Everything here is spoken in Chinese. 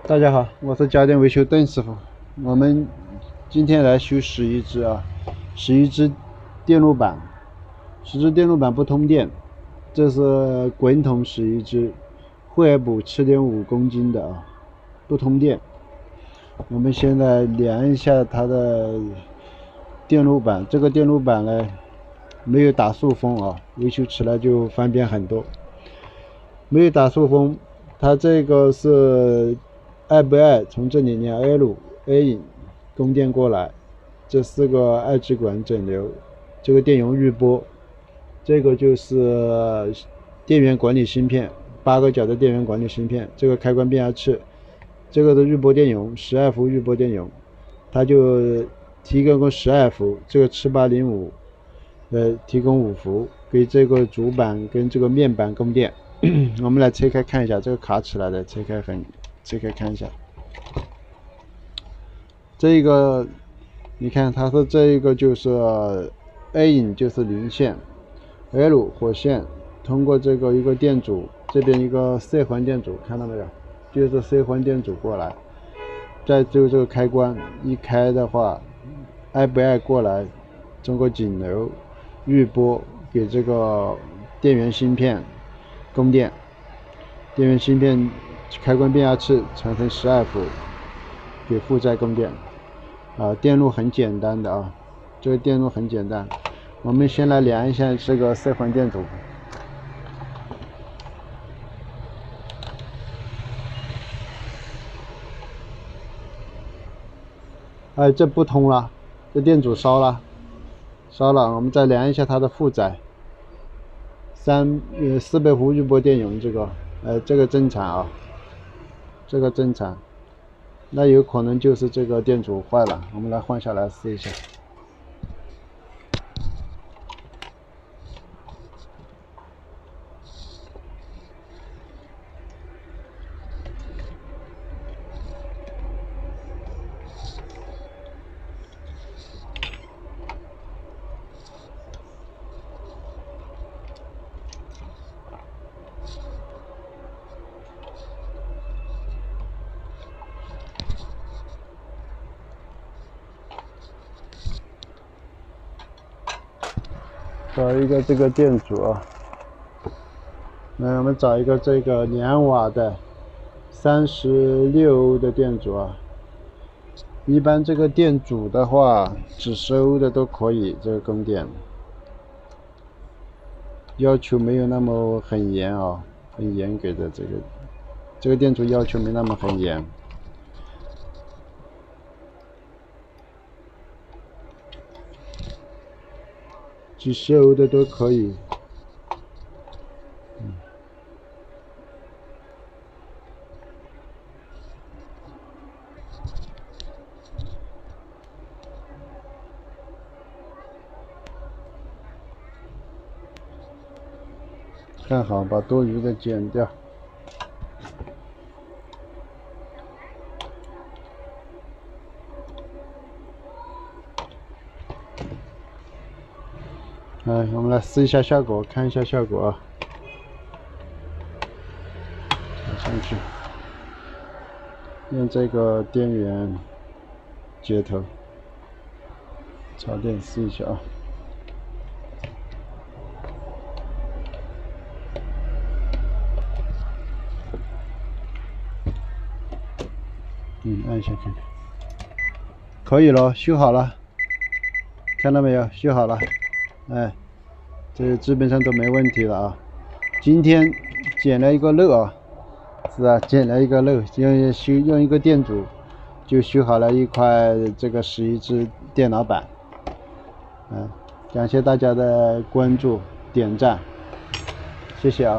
大家好，我是家电维修邓师傅。我们今天来修11只11只电路板，10只电路板不通电。这是滚筒11只，惠而浦7.5公斤的不通电。我们现在量一下它的电路板，这个电路板呢没有打塑封维修起来就方便很多。没有打塑封，它这个是2不2，从这里连 L、A 引供电过来，这4个二极管整流，这个电容滤波，这个就是电源管理芯片，8个角的电源管理芯片，这个开关变压器，这个的滤波电容，12伏滤波电容，它就提供个12伏，这个7805提供5伏，给这个主板跟这个面板供电。我们来拆开看一下，这个卡起来的，拆开看一下。这个你看，它是这一个就是 A 引就是零线 ，L 火线通过这个一个电阻，这边一个 C 环电阻，看到没有？就是 C 环电阻过来，再就这个开关一开的话，2不2过来，通过井流滤波给这个电源芯片供电，电源芯片开关变压器产生12伏，给负载供电。电路很简单的这个电路很简单。我们先来量一下这个4环电阻。这不通了，这电阻烧了。我们再量一下它的负载，400伏滤波电容，这个正常这个正常。那有可能就是这个电阻坏了，我们来换下来试一下。找一个这个电阻来我们找一个这个2瓦的36欧的电阻一般这个电阻的话，几10欧的都可以，这个供电要求没有那么很严很严格的这个电阻要求没那么很严。几10欧的都可以。看好，把多余的剪掉。我们来试一下效果，看一下效果插上去，用这个电源接头插电试一下按一下看看，可以了，修好了，看到没有？修好了，这基本上都没问题了今天捡了一个漏捡了一个漏，用一个电阻就修好了一块这个11只电脑板。感谢大家的关注点赞，谢谢